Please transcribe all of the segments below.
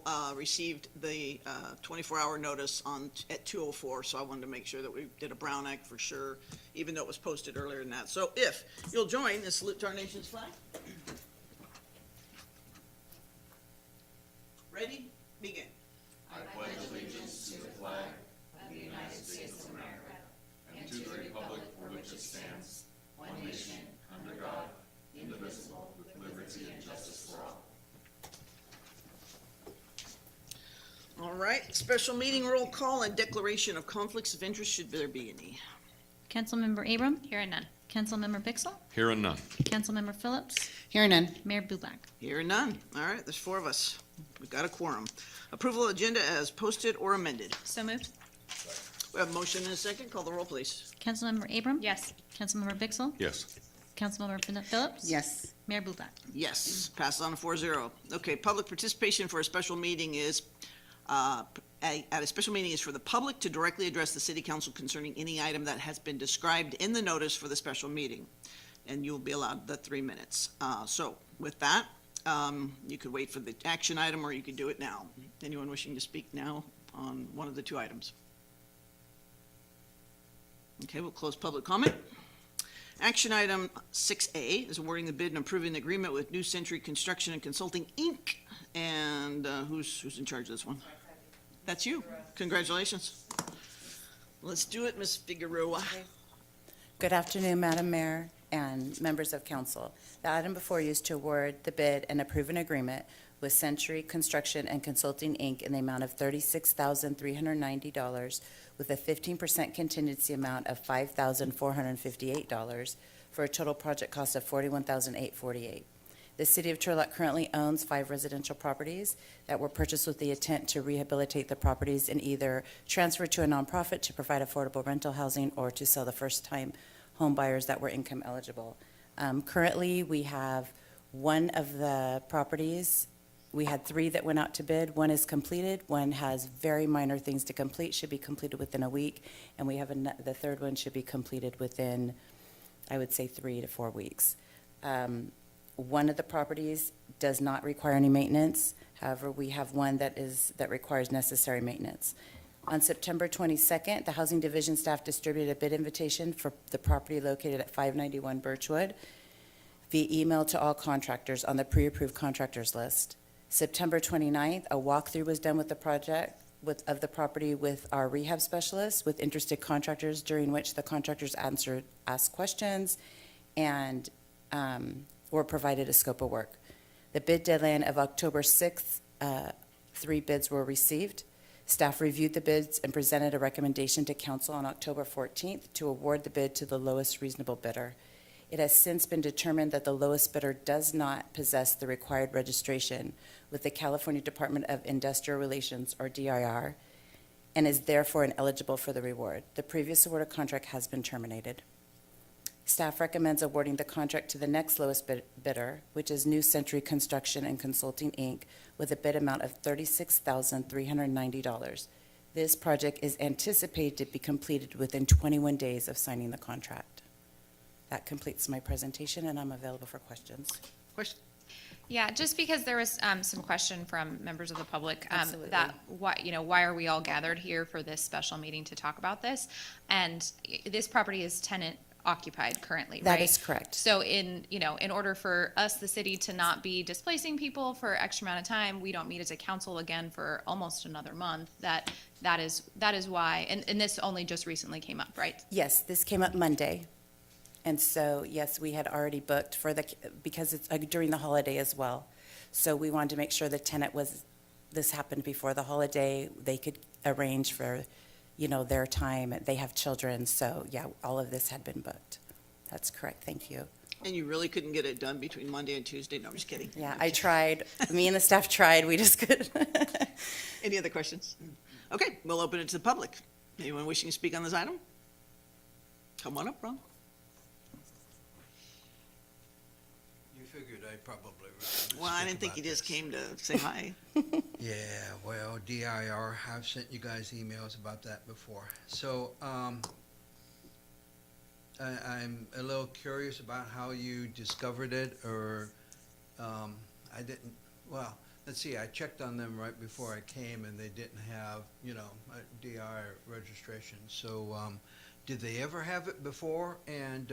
Council received the 24-hour notice at 2:04, so I wanted to make sure that we did a Brown Act for sure, even though it was posted earlier than that. So if you'll join and salute to our nation's flag. Ready? Begin. I pledge allegiance to the flag of the United States of America and to the republic for which it stands, one nation, under God, indivisible, with liberty and justice for all. All right, special meeting roll call and declaration of conflicts of interest, should there be any. Councilmember Abram. Here and none. Councilmember Pixel. Here and none. Councilmember Phillips. Hearing none. Mayor Bublak. Here and none. All right, there's 4 of us. We've got a quorum. Approval of agenda as posted or amended. So moved? We have a motion and a second. Call the roll, please. Councilmember Abram. Yes. Councilmember Pixel. Yes. Councilmember Phillips. Yes. Mayor Bublak. Yes, passes on a 4-0. Okay, public participation for a special meeting is, at a special meeting is for the public to directly address the city council concerning any item that has been described in the notice for the special meeting. And you'll be allowed the 3 minutes. So with that, you could wait for the action item or you could do it now. Anyone wishing to speak now on one of the 2 items? Okay, we'll close public comment. Action item 6A is awarding the bid and approving the agreement with New Century Construction and Consulting, Inc. And who's in charge of this one? That's you. Congratulations. Let's do it, Ms. Figueroa. Good afternoon, Madam Mayor and members of council. The item before you is to award the bid and approve an agreement with Century Construction and Consulting, Inc. in the amount of $36,390 with a 15% contingency amount of $5,458 for a total project cost of $41,848. The city of Turlock currently owns 5 residential properties that were purchased with the intent to rehabilitate the properties and either transfer to a nonprofit to provide affordable rental housing or to sell the first-time home buyers that were income eligible. Currently, we have one of the properties. We had 3 that went out to bid. One is completed. One has very minor things to complete, should be completed within a week. And we have the third one should be completed within, I would say, 3 to 4 weeks. One of the properties does not require any maintenance. However, we have one that requires necessary maintenance. On September 22nd, the Housing Division staff distributed a bid invitation for the property located at 591 Birchwood via email to all contractors on the pre-approved contractors list. September 29th, a walkthrough was done with the project of the property with our rehab specialists with interested contractors, during which the contractors asked questions and or provided a scope of work. The bid deadline of October 6th, 3 bids were received. Staff reviewed the bids and presented a recommendation to council on October 14th to award the bid to the lowest reasonable bidder. It has since been determined that the lowest bidder does not possess the required registration with the California Department of Industrial Relations, or DIR, and is therefore ineligible for the reward. The previous awarded contract has been terminated. Staff recommends awarding the contract to the next lowest bidder, which is New Century Construction and Consulting, Inc., with a bid amount of $36,390. This project is anticipated to be completed within 21 days of signing the contract. That completes my presentation, and I'm available for questions. Question? Yeah, just because there was some question from members of the public Absolutely. that why are we all gathered here for this special meeting to talk about this? And this property is tenant occupied currently, right? That is correct. So in order for us, the city, to not be displacing people for extra amount of time, we don't meet as a council again for almost another month. That is why, and this only just recently came up, right? Yes, this came up Monday. And so, yes, we had already booked because it's during the holiday as well. So we wanted to make sure the tenant this happened before the holiday. They could arrange for, their time. They have children. So, yeah, all of this had been booked. That's correct. Thank you. And you really couldn't get it done between Monday and Tuesday? No, I'm just kidding. Yeah, I tried. Me and the staff tried. We just couldn't. Any other questions? Okay, we'll open it to the public. Anyone wishing to speak on this item? Come on up, Ron. You figured I probably would. Well, I didn't think he just came to say hi. Yeah, well, DIR have sent you guys emails about that before. So, I'm a little curious about how you discovered it, or, I didn't, well, let's see, I checked on them right before I came, and they didn't have, a DI registration. So, did they ever have it before, and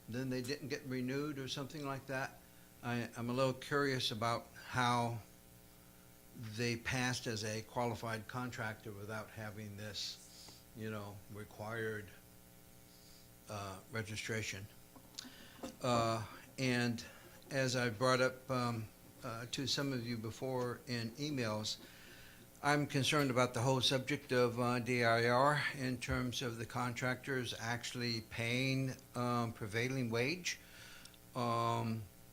then they didn't get renewed or something like that? I'm a little curious about how they passed as a qualified contractor without having this, required registration. And as I brought up to some of you before in emails, I'm concerned about the whole subject of DIR in terms of the contractors actually paying prevailing wage,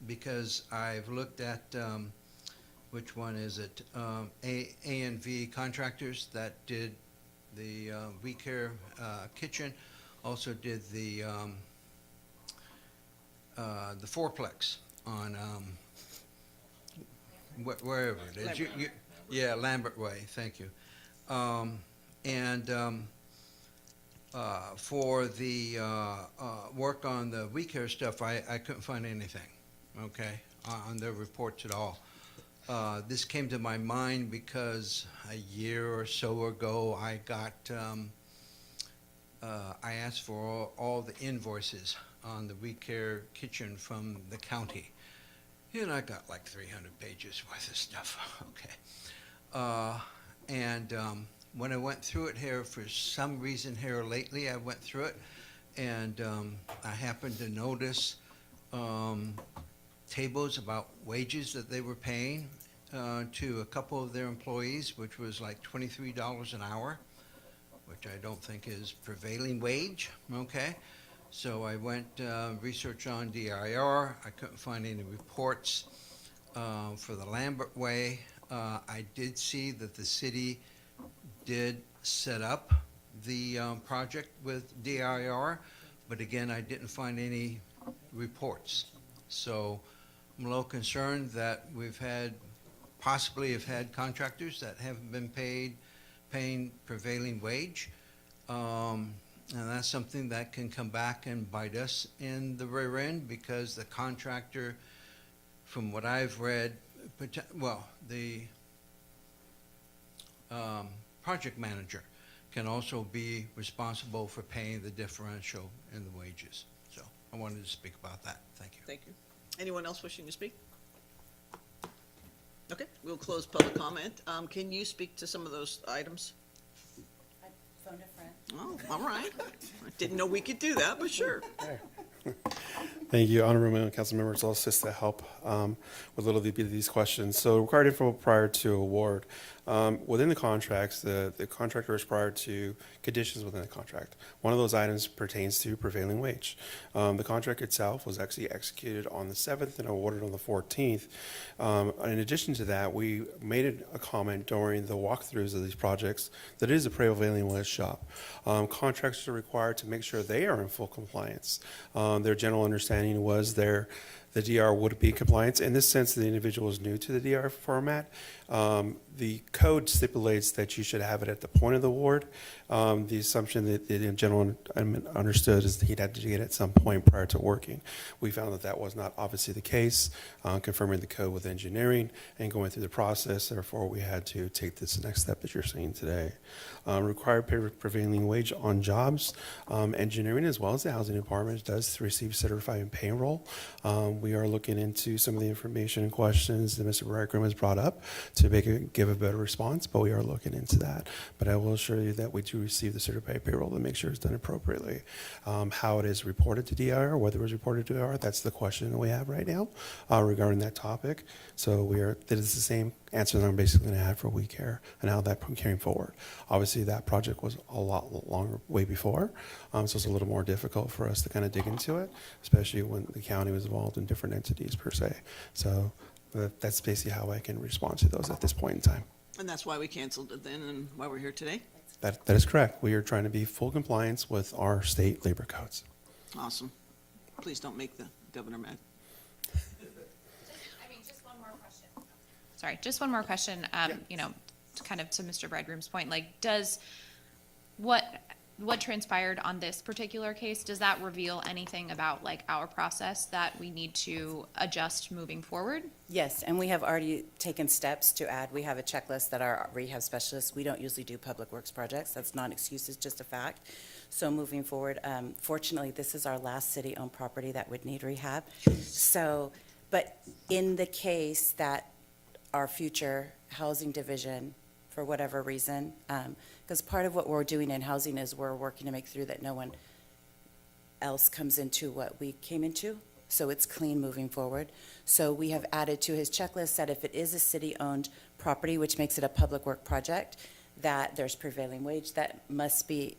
because I've looked at, which one is it? A&V contractors that did the We Care kitchen, also did the fourplex on wherever it is. Yeah, Lambert Way, thank you. For the work on the We Care stuff, I couldn't find anything, okay, on their reports at all. This came to my mind because a year or so ago, I got, I asked for all the invoices on the We Care kitchen from the county. And I got like 300 pages worth of stuff, okay. When I went through it here, for some reason here lately, I went through it, and I happened to notice tables about wages that they were paying to a couple of their employees, which was like $23 an hour, which I don't think is prevailing wage, okay? So I went research on DIR. I couldn't find any reports for the Lambert Way. I did see that the city did set up the project with DIR, but again, I didn't find any reports. So I'm a little concerned that possibly have had contractors that haven't been paying prevailing wage. And that's something that can come back and bite us in the rear end, because the contractor, from what I've read, the project manager can also be responsible for paying the differential in the wages. So I wanted to speak about that. Thank you. Thank you. Anyone else wishing to speak? Okay, we'll close public comment. Can you speak to some of those items? I phoned a friend. Oh, all right. I didn't know we could do that, but sure. Thank you, Honorable Mayor and council members. I'll assist to help with a little bit of these questions. So required info prior to award. Within the contracts, the contractor is prior to conditions within the contract. One of those items pertains to prevailing wage. The contract itself was actually executed on the 7th and awarded on the 14th. In addition to that, we made a comment during the walkthroughs of these projects that it is a prevailing wage shop. Contractors are required to make sure they are in full compliance. Their general understanding was the DR would be compliant. In this sense, the individual is new to the DR format. The code stipulates that you should have it at the point of the award. The assumption that the general understood is that he'd had to get it at some point prior to working. We found that that was not obviously the case, confirming the code with engineering and going through the process. Therefore, we had to take this next step that you're seeing today. Required prevailing wage on jobs. Engineering, as well as the housing department, does receive certified payroll. We are looking into some of the information and questions that Mr. Bridegroom has brought up to give a better response, but we are looking into that. But I will assure you that we do receive the certified payroll to make sure it's done appropriately. How it is reported to DIR, whether it was reported to DIR, that's the question that we have right now regarding that topic. So that is the same answer that I'm basically going to have for We Care and how that carrying forward. Obviously, that project was a lot longer way before, so it's a little more difficult for us to kind of dig into it, especially when the county was involved in different entities per se. So that's basically how I can respond to those at this point in time. And that's why we canceled it then and why we're here today? That is correct. We are trying to be full compliance with our state labor codes. Awesome. Please don't make the governor mad. Just one more question. Sorry, just one more question, kind of to Mr. Bridegroom's point, like, what transpired on this particular case, does that reveal anything about like our process that we need to adjust moving forward? Yes, and we have already taken steps to add, we have a checklist that our rehab specialists, we don't usually do public works projects. That's not an excuse, it's just a fact. So moving forward, fortunately, this is our last city-owned property that would need rehab. So, but in the case that our future housing division, for whatever reason, because part of what we're doing in housing is we're working to make sure that no one else comes into what we came into, so it's clean moving forward. So we have added to his checklist that if it is a city-owned property, which makes it a public work project, that there's prevailing wage that must be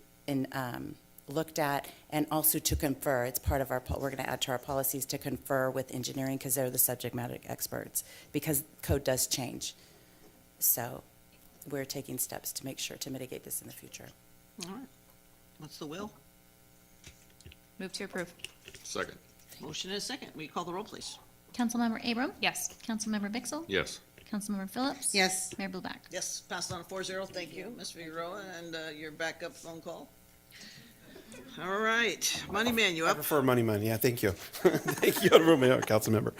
looked at, and also to confer. It's part of our, we're going to add to our policies to confer with engineering because they're the subject matter experts, because code does change. So we're taking steps to make sure to mitigate this in the future. All right. What's the will? Move to approve. Second. Motion is second. Will you call the roll, please? Councilmember Abram? Yes. Councilmember Vixel? Yes. Councilmember Phillips? Yes. Mayor Blueback? Yes, passed on 4-0. Thank you, Ms. Figueroa, and your backup phone call. All right, Money Man, you I up? prefer money, yeah, thank you. Thank you, Honorable Mayor, Councilmember.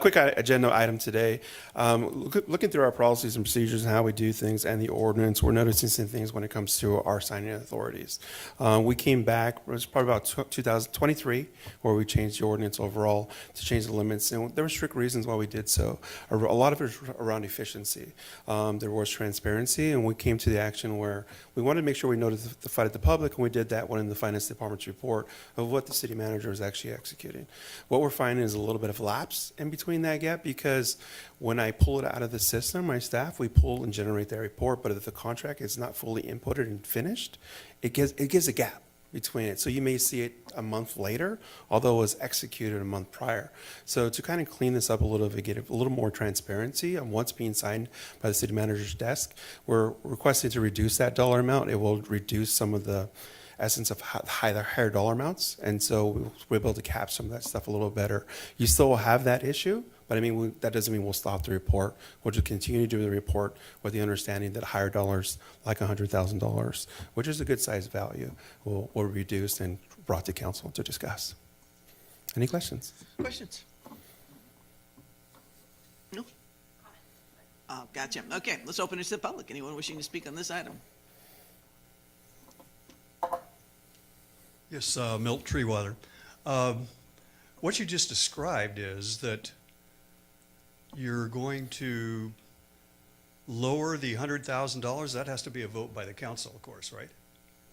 Quick agenda item today. Looking through our policies and procedures and how we do things and the ordinance, we're noticing some things when it comes to our signing authorities. We came back, it was probably about 2023, where we changed the ordinance overall to change the limits, and there were strict reasons why we did so. A lot of it was around efficiency. There was transparency, and we came to the action where we wanted to make sure we notified the public, and we did that one in the Finance Department's report of what the city manager is actually executing. What we're finding is a little bit of lapse in between that gap, because when I pull it out of the system, my staff, we pull and generate that report, but if the contract is not fully inputted and finished, it gives a gap between it. So you may see it a month later, although it was executed a month prior. So to kind of clean this up a little bit, get a little more transparency on what's being signed by the city manager's desk, we're requesting to reduce that dollar amount. It will reduce some of the essence of higher dollar amounts, and so we're able to cap some of that stuff a little better. You still will have that issue, but I mean, that doesn't mean we'll stop the report. We'll just continue to do the report with the understanding that higher dollars, like $100,000, which is a good size value, will be reduced and brought to council to discuss. Any questions? Questions? No? Oh, gotcha. Okay, let's open it to the public. Anyone wishing to speak on this item? Yes, Milt Treewater. What you just described is that you're going to lower the $100,000. That has to be a vote by the council, of course, right?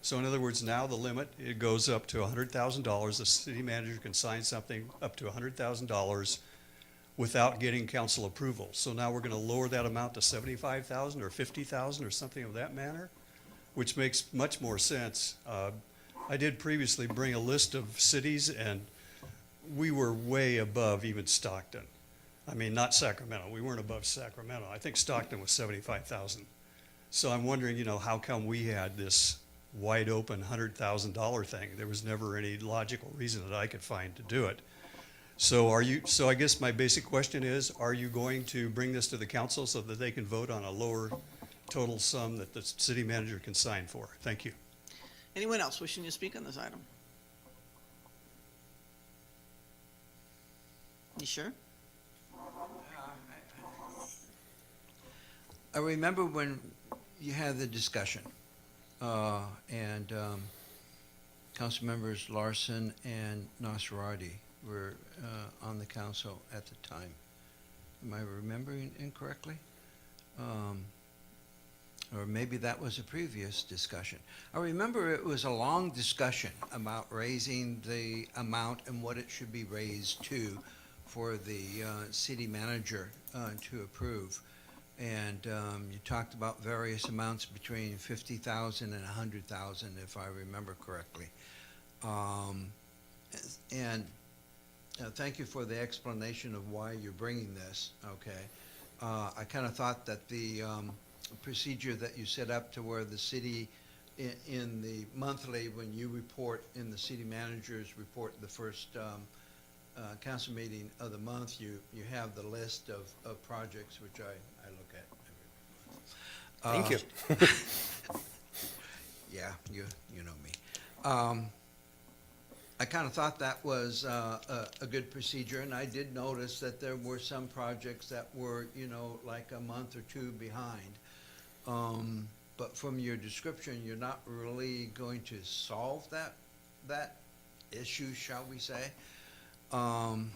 So in other words, now the limit, it goes up to $100,000. The city manager can sign something up to $100,000 without getting council approval. So now we're going to lower that amount to $75,000 or $50,000 or something of that manner, which makes much more sense. I did previously bring a list of cities, and we were way above even Stockton. I mean, not Sacramento. We weren't above Sacramento. I think Stockton was 75,000. So I'm wondering, how come we had this wide open $100,000 thing? There was never any logical reason that I could find to do it. So I guess my basic question is, are you going to bring this to the council so that they can vote on a lower total sum that the city manager can sign for? Thank you. Anyone else wishing to speak on this item? You sure? I remember when you had the discussion, and council members Larson and Nasrati were on the council at the time. Am I remembering incorrectly? Or maybe that was a previous discussion. I remember it was a long discussion about raising the amount and what it should be raised to for the city manager to approve. And you talked about various amounts between $50,000 and $100,000, if I remember correctly. Thank you for the explanation of why you're bringing this, okay? I kind of thought that the procedure that you set up to where the city, in the monthly, when you report in the city manager's report, the first council meeting of the month, you have the list of projects, which I look at every month. Thank you. Yeah, you know me. I kind of thought that was a good procedure, and I did notice that there were some projects that were, like a month or two behind. But from your description, you're not really going to solve that issue, shall we say. And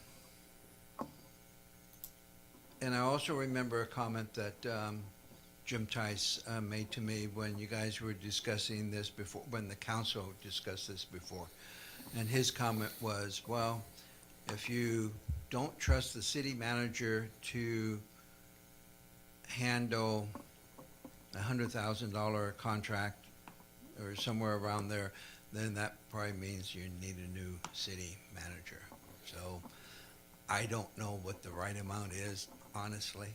I also remember a comment that Jim Tice made to me when you guys were discussing this before, when the council discussed this before. And his comment was, well, if you don't trust the city manager to handle a $100,000 contract or somewhere around there, then that probably means you need a new city manager. So I don't know what the right amount is, honestly.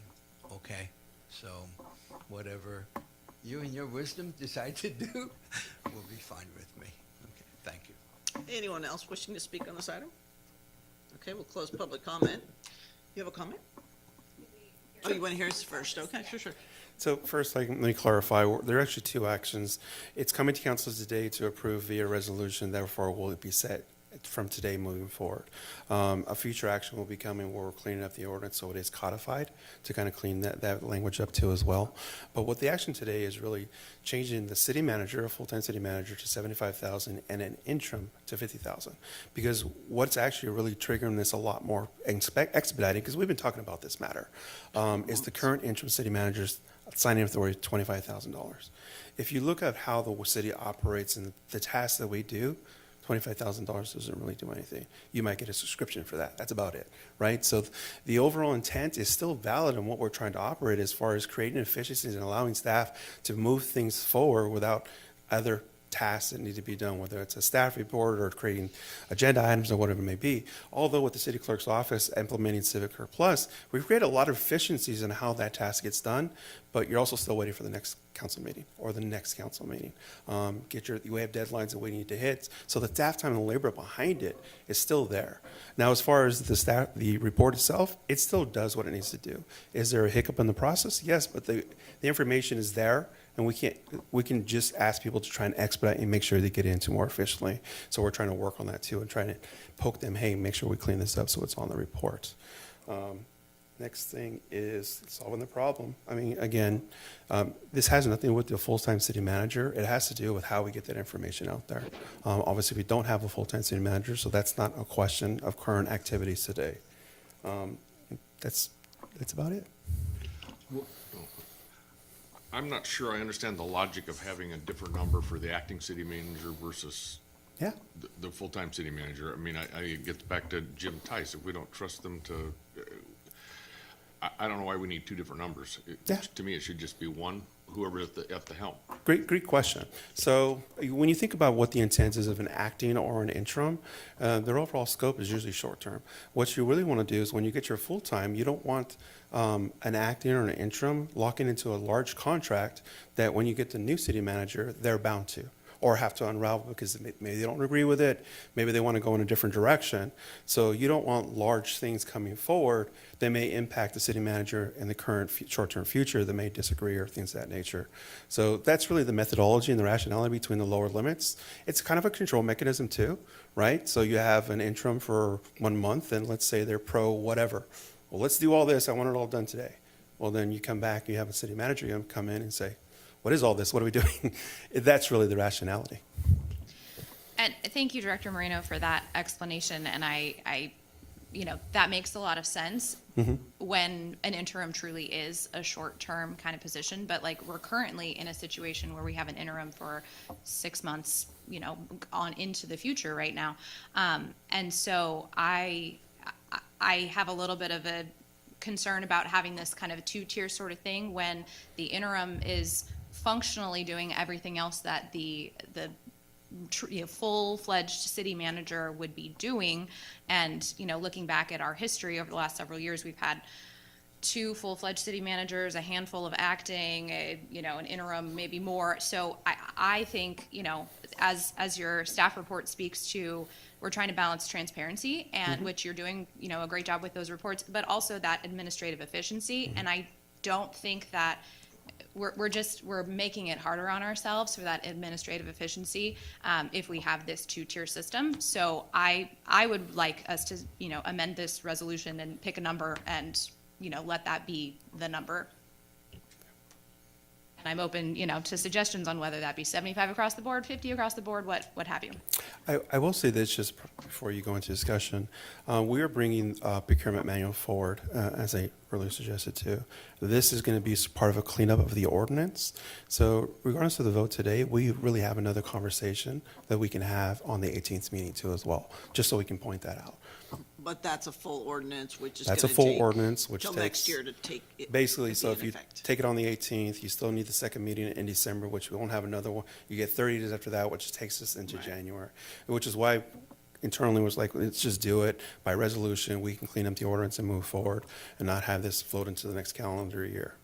Okay, so whatever you and your wisdom decide to do will be fine with me. Okay, thank you. Anyone else wishing to speak on this item? Okay, we'll close public comment. You have a comment? Oh, you want to hear us first? Okay, sure. So first, let me clarify, there are actually two actions. It's coming to council today to approve via resolution, therefore will it be set from today moving forward. A future action will be coming where we're cleaning up the ordinance so it is codified to kind of clean that language up too as well. But what the action today is really changing the city manager, a full-time city manager, to $75,000 and an interim to $50,000. Because what's actually really triggering this a lot more expediting, because we've been talking about this matter, is the current interim city manager's signing authority $25,000. If you look at how the city operates and the tasks that we do, $25,000 doesn't really do anything. You might get a subscription for that. That's about it, right? So the overall intent is still valid in what we're trying to operate as far as creating efficiencies and allowing staff to move things forward without other tasks that need to be done, whether it's a staff report or creating agenda items or whatever it may be. Although with the city clerk's office implementing Civic Clerk Plus, we've created a lot of efficiencies in how that task gets done, but you're also still waiting for the next council meeting or the next council meeting. You have deadlines that we need to hit. So the staff time and labor behind it is still there. Now, as far as the report itself, it still does what it needs to do. Is there a hiccup in the process? Yes, but the information is there. And we can just ask people to try and expedite and make sure they get into more efficiently. So we're trying to work on that too and trying to poke them, hey, make sure we clean this up so it's on the report. Next thing is solving the problem. I mean, again, this has nothing to do with the full-time city manager. It has to do with how we get that information out there. Obviously, we don't have a full-time city manager, so that's not a question of current activities today. That's about it. I'm not sure I understand the logic of having a different number for the acting city manager versus Yeah. the full-time city manager. I mean, I get back to Jim Tice. If we don't trust them to, I don't know why we need two different numbers. Yeah. To me, it should just be one, whoever's at the helm. Great question. So when you think about what the intent is of an acting or an interim, their overall scope is usually short-term. What you really want to do is when you get your full-time, you don't want an acting or an interim locking into a large contract that when you get the new city manager, they're bound to or have to unravel because maybe they don't agree with it, maybe they want to go in a different direction. So you don't want large things coming forward that may impact the city manager in the current short-term future that may disagree or things of that nature. So that's really the methodology and the rationality between the lower limits. It's kind of a control mechanism too, right? So you have an interim for 1 month and let's say they're pro whatever. Well, let's do all this. I want it all done today. Well, then you come back, you have a city manager, you come in and say, what is all this? What are we doing? That's really the rationality. And thank you, Director Moreno, for that explanation. And I that makes a lot of sense when an interim truly is a short-term kind of position. But like we're currently in a situation where we have an interim for 6 months, on into the future right now. And so I have a little bit of a concern about having this kind of a two-tier sort of thing when the interim is functionally doing everything else that the full-fledged city manager would be doing. And, looking back at our history over the last several years, we've had 2 full-fledged city managers, a handful of acting, an interim, maybe more. So I think, as your staff report speaks to, we're trying to balance transparency and which you're doing, a great job with those reports, but also that administrative efficiency. And I don't think that we're making it harder on ourselves for that administrative efficiency, if we have this two-tier system. So I would like us to, amend this resolution and pick a number and, let that be the number. And I'm open, to suggestions on whether that be 75 across the board, 50 across the board, what have you. I will say this just before you go into discussion. We are bringing procurement manual forward, as I earlier suggested too. This is going to be part of a cleanup of the ordinance. So regardless of the vote today, we really have another conversation that we can have on the 18th meeting too as well, just so we can point that out. But that's a full ordinance, which is That's gonna a full take ordinance, which till takes. next year to take it. Basically, to so be if in you effect. take it on the 18th, you still need the second meeting in December, which we won't have another one. You get 30 days after that, which takes us into Right. January, which is why internally was like, let's just do it by resolution. We can clean up the ordinance and move forward and not have this float into the next calendar year.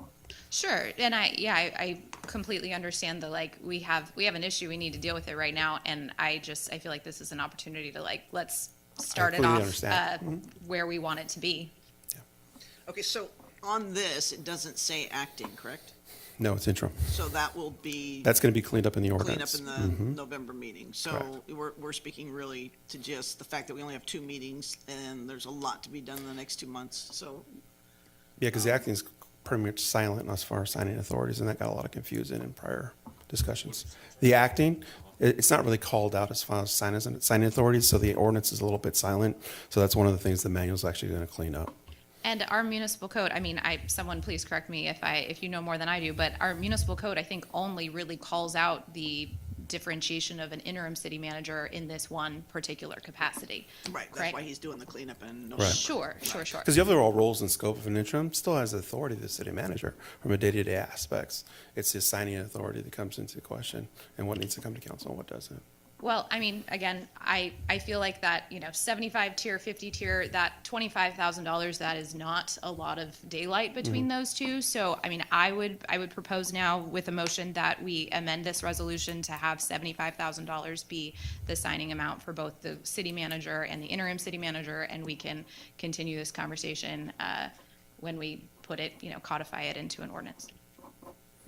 Sure, and I completely understand we have an issue, we need to deal with it right now, and I feel like this is an opportunity to let's start it completely off, understand. where we want it to be. Okay, so on this, it doesn't say acting, correct? No, it's interim. So that will be That's going to be cleaned up in the cleaned up ordinance. in the November meeting. So we're speaking really to just the fact that we only have 2 meetings and there's a lot to be done in the next 2 months. So, Yeah, because the acting is pretty much silent as far as signing authorities, and that got a lot of confusion in prior discussions. The acting, it's not really called out as far as signing authorities, so the ordinance is a little bit silent. So that's one of the things the manual's actually going to clean up. And our municipal code, someone please correct me if you know more than I do, but our municipal code, I think, only really calls out the differentiation of an interim city manager in this one particular capacity. right, that's why he's doing the cleanup in November. Right. Sure. Because the overall roles and scope of an interim still has the authority of the city manager from a day-to-day aspects. It's his signing authority that comes into question and what needs to come to council and what doesn't. Well, again, I feel like that, 75 tier, 50 tier, that $25,000, that is not a lot of daylight between those two. So, I would propose now with a motion that we amend this resolution to have $75,000 be the signing amount for both the city manager and the interim city manager, and we can continue this conversation when we put it, codify it into an ordinance.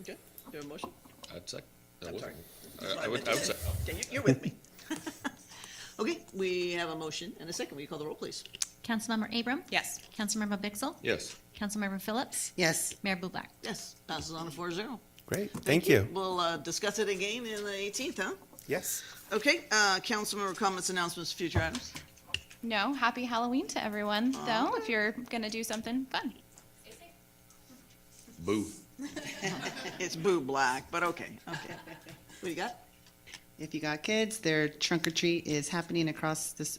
Okay, do you have a motion? I'd second. I'm sorry. I would say. Okay, you're with me. Okay, we have a motion and a second. Will you call the roll, please? Councilmember Abram? Yes. Councilmember Bixel? Yes. Councilmember Phillips? Yes. Mayor Bublak? Yes, passes on a 4-0. Great, thank you. We'll discuss it again in the 18th, huh? Yes. Okay, councilmember comments, announcements, future items. No, happy Halloween to everyone, though, if you're going to do something fun. Boo. It's Boo Black, but okay. What do you got? If you got kids, their trunk or treat is happening across this,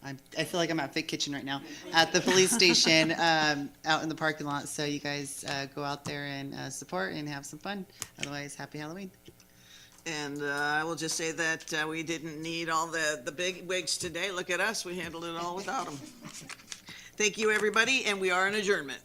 I feel like I'm at Fit Kitchen right now, at the police station, out in the parking lot. So you guys go out there and support and have some fun. Otherwise, happy Halloween. And I will just say that we didn't need all the big wigs today. Look at us, we handled it all without them. Thank you, everybody, and we are in adjournment.